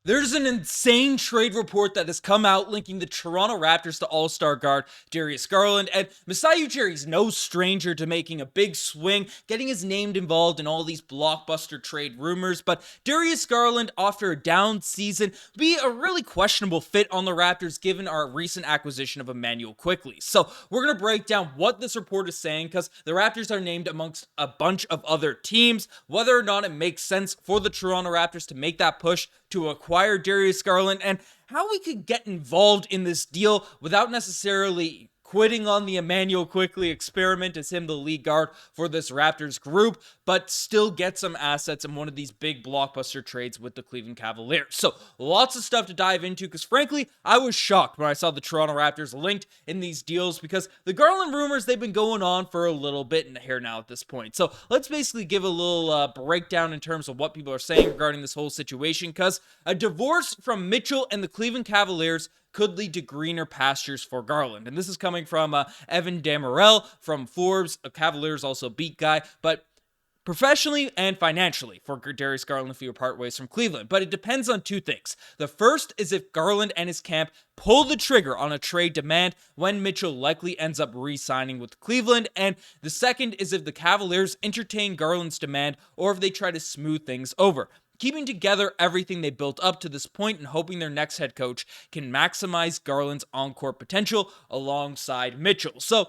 There's an insane trade report that has come out linking the Toronto Raptors to All-Star guard Darius Garland, and Masai Ujiri's no stranger to making a big swing, getting his name involved in all these blockbuster trade rumors, but Darius Garland, after a down season, be a really questionable fit on the Raptors given our recent acquisition of Immanuel Quickley. So we're going to break down what this report is saying, because the Raptors are named amongst a bunch of other teams, whether or not it makes sense for the Toronto Raptors to make that push to acquire Darius Garland, and how we could get involved in this deal without necessarily quitting on the Immanuel Quickley experiment as him the lead guard for this Raptors group, but still get some assets in one of these big blockbuster trades with the Cleveland Cavaliers. So lots of stuff to dive into, because frankly, I was shocked when I saw the Toronto Raptors linked in these deals, because the Garland rumors, they've been going on for a little bit here now at this point. So let's basically give a little breakdown in terms of what people are saying regarding this whole situation, because a divorce from Mitchell and the Cleveland Cavaliers could lead to greener pastures for Garland. And this is coming from Evan Damerel from Forbes, a Cavaliers also beat guy, but professionally and financially for Darius Garland if he were part ways from Cleveland. But it depends on two things. The first is if Garland and his camp pull the trigger on a trade demand when Mitchell likely ends up re-signing with Cleveland. And the second is if the Cavaliers entertain Garland's demand or if they try to smooth things over, keeping together everything they built up to this point and hoping their next head coach can maximize Garland's on-court potential alongside Mitchell. So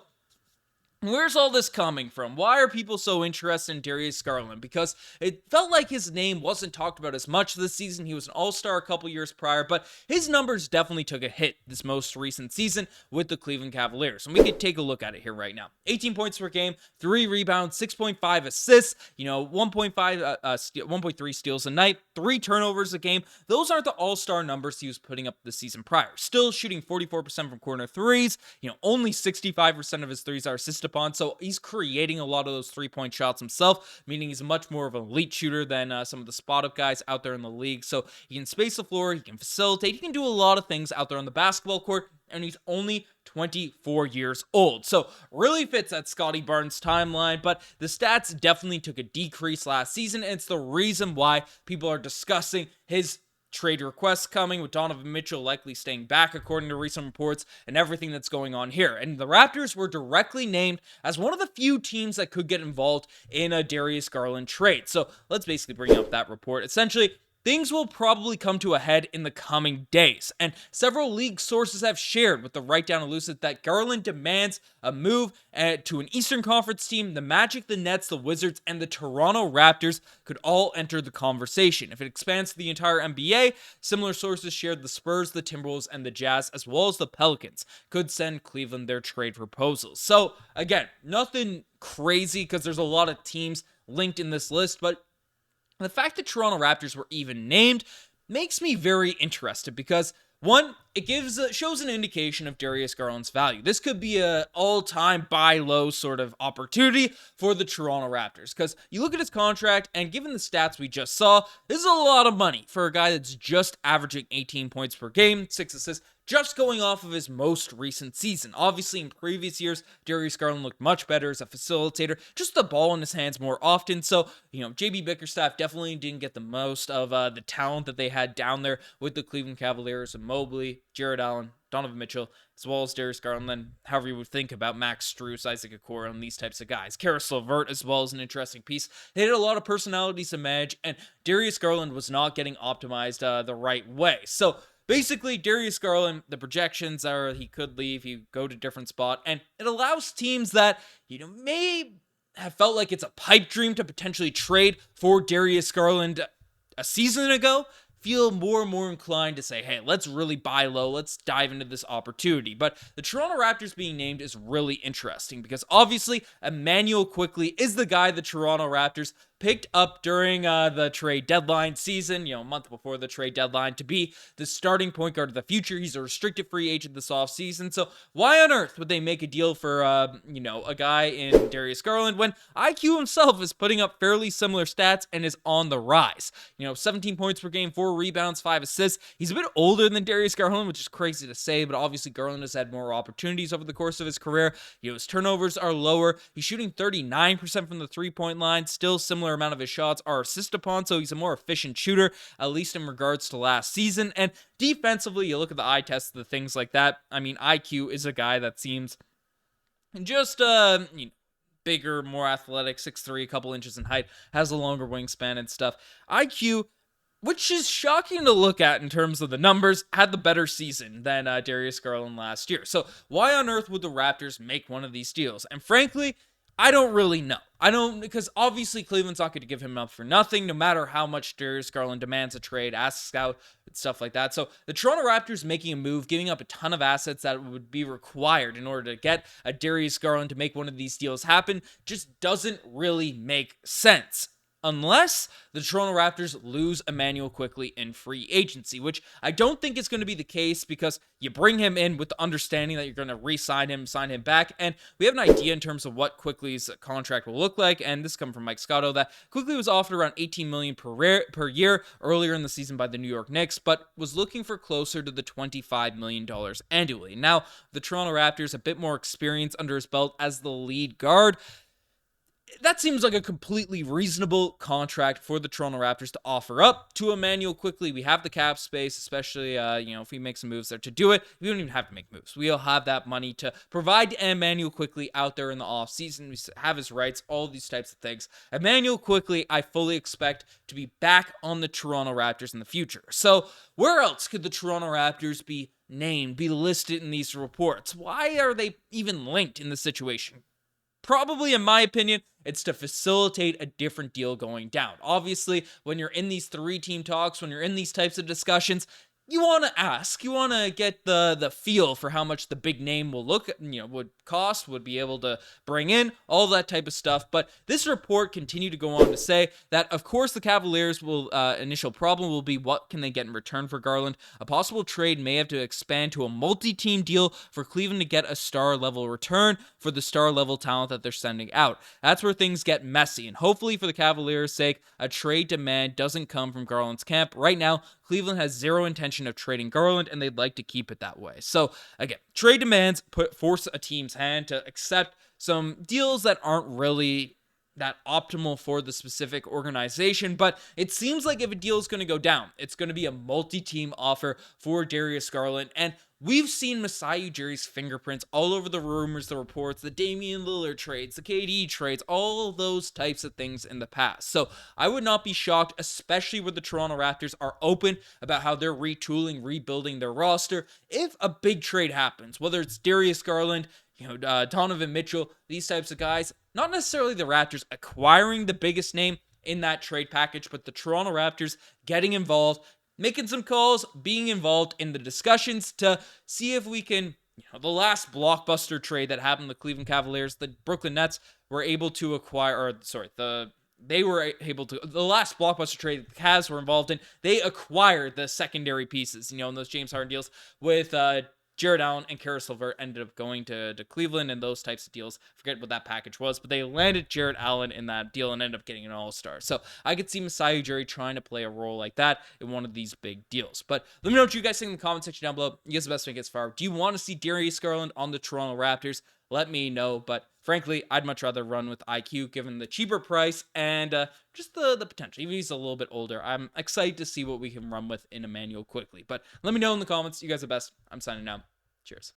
where's all this coming from? Why are people so interested in Darius Garland? Because it felt like his name wasn't talked about as much this season. He was an all-star a couple years prior, but his numbers definitely took a hit this most recent season with the Cleveland Cavaliers. And we could take a look at it here right now. 18 points per game, 3 rebounds, 6.5 assists, 1.3 steals a night, 3 turnovers a game. Those aren't the all-star numbers he was putting up the season prior. Still shooting 44% from corner threes, only 65% of his threes are assisted upon, so he's creating a lot of those three-point shots himself, meaning he's much more of an elite shooter than some of the spot-up guys out there in the league. So he can space the floor, he can facilitate, he can do a lot of things out there on the basketball court, and he's only 24 years old. So really fits that Scottie Barnes timeline, but the stats definitely took a decrease last season, and it's the reason why people are discussing his trade requests coming, with Donovan Mitchell likely staying back according to recent reports, and everything that's going on here. And the Raptors were directly named as one of the few teams that could get involved in a Darius Garland trade. So let's basically bring up that report. Essentially, things will probably come to a head in the coming days, and several league sources have shared with the write-down elusive that Garland demands a move to an Eastern Conference team. The Magic, the Nets, the Wizards, and the Toronto Raptors could all enter the conversation. If it expands to the entire NBA, similar sources shared the Spurs, the Timberwolves, and the Jazz, as well as the Pelicans, could send Cleveland their trade proposals. So, again, nothing crazy because there's a lot of teams linked in this list, but the fact that Toronto Raptors were even named makes me very interested because, one, it shows an indication of Darius Garland's value. This could be an all-time buy low sort of opportunity for the Toronto Raptors, because you look at his contract, and given the stats we just saw, this is a lot of money for a guy that's just averaging 18 points per game, 6 assists, just going off of his most recent season. Obviously, in previous years, Darius Garland looked much better as a facilitator, just the ball in his hands more often. So, JB Bickerstaff definitely didn't get the most of the talent that they had down there with the Cleveland Cavaliers and Mobley, Jared Allen, Donovan Mitchell, as well as Darius Garland. Then, however you would think about Max Strus, Isaac Okoro, and these types of guys. Karis LeVert as well as an interesting piece. They had a lot of personalities to manage, and Darius Garland was not getting optimized the right way. So, basically, Darius Garland, the projections are he could leave, he go to a different spot, and it allows teams that, may have felt like it's a pipe dream to potentially trade for Darius Garland a season ago, feel more and more inclined to say, hey, let's really buy low, let's dive into this opportunity. But the Toronto Raptors being named is really interesting because obviously Immanuel Quickley is the guy the Toronto Raptors picked up during the trade deadline season, a month before the trade deadline, to be the starting point guard of the future. He's a restricted free agent this offseason, so why on earth would they make a deal for, a guy in Darius Garland when IQ himself is putting up fairly similar stats and is on the rise? 17 points per game, 4 rebounds, 5 assists. He's a bit older than Darius Garland, which is crazy to say, but obviously Garland has had more opportunities over the course of his career. His turnovers are lower. He's shooting 39% from the three-point line, still similar similar amount of his shots are assisted upon, so he's a more efficient shooter, at least in regards to last season. And defensively, you look at the eye test, the things like that. I mean, IQ is a guy that seems just bigger, more athletic, 6'3", a couple inches in height, has a longer wingspan and stuff. IQ, which is shocking to look at in terms of the numbers, had the better season than Darius Garland last year. So why on earth would the Raptors make one of these deals? And frankly, I don't really know. Because obviously Cleveland's not going to give him up for nothing, no matter how much Darius Garland demands a trade, asks out, and stuff like that. So the Toronto Raptors making a move, giving up a ton of assets that would be required in order to get a Darius Garland to make one of these deals happen, just doesn't really make sense. Unless the Toronto Raptors lose Immanuel Quickley in free agency, which I don't think is going to be the case because you bring him in with the understanding that you're going to re-sign him, sign him back, and we have an idea in terms of what Quickley's contract will look like, and this comes from Mike Scotto, that Quickley was offered around $18 million per year earlier in the season by the New York Knicks, but was looking for closer to the $25 million annually. Now, the Toronto Raptors, a bit more experience under his belt as the lead guard, that seems like a completely reasonable contract for the Toronto Raptors to offer up to Immanuel Quickley. We have the cap space, especially, if we make some moves there to do it. We don't even have to make moves. We'll have that money to provide Immanuel Quickley out there in the offseason. We have his rights, all these types of things. Immanuel Quickley, I fully expect to be back on the Toronto Raptors in the future. So where else could the Toronto Raptors be named, be listed in these reports? Why are they even linked in this situation? Probably, in my opinion, it's to facilitate a different deal going down. Obviously, when you're in these three-team talks, when you're in these types of discussions, you want to ask, you want to get the feel for how much the big name will would cost, would be able to bring in, all that type of stuff. But this report continued to go on to say that, of course, the Cavaliers' initial problem will be what can they get in return for Garland. A possible trade may have to expand to a multi-team deal for Cleveland to get a star-level return for the star-level talent that they're sending out. That's where things get messy, and hopefully for the Cavaliers' sake, a trade demand doesn't come from Garland's camp. Right now, Cleveland has zero intention of trading Garland, and they'd like to keep it that way. So, again, trade demands force a team's hand to accept some deals that aren't really that optimal for the specific organization, but it seems like if a deal is going to go down, it's going to be a multi-team offer for Darius Garland, and we've seen Masai Ujiri's fingerprints all over the rumors, the reports, the Damian Lillard trades, the KD trades, all those types of things in the past. So I would not be shocked, especially where the Toronto Raptors are open about how they're retooling, rebuilding their roster. If a big trade happens, whether it's Darius Garland, Donovan Mitchell, these types of guys, not necessarily the Raptors acquiring the biggest name in that trade package, but the Toronto Raptors getting involved, making some calls, being involved in the discussions to see if we can, the last blockbuster trade that happened to the Cleveland Cavaliers, the Brooklyn Nets were able to acquire, the last blockbuster trade the Cavs were involved in, they acquired the secondary pieces, in those James Harden deals with Jared Allen and Caris LeVert ended up going to Cleveland and those types of deals. Forget what that package was, but they landed Jared Allen in that deal and ended up getting an all-star. So I could see Masai Ujiri trying to play a role like that in one of these big deals. But let me know what you guys think in the comment section down below. You guys are the best way to get far. Do you want to see Darius Garland on the Toronto Raptors? Let me know. But frankly, I'd much rather run with IQ given the cheaper price and just the potential. Even if he's a little bit older, I'm excited to see what we can run with in Immanuel Quickley. But let me know in the comments. You guys are the best. I'm signing out. Cheers.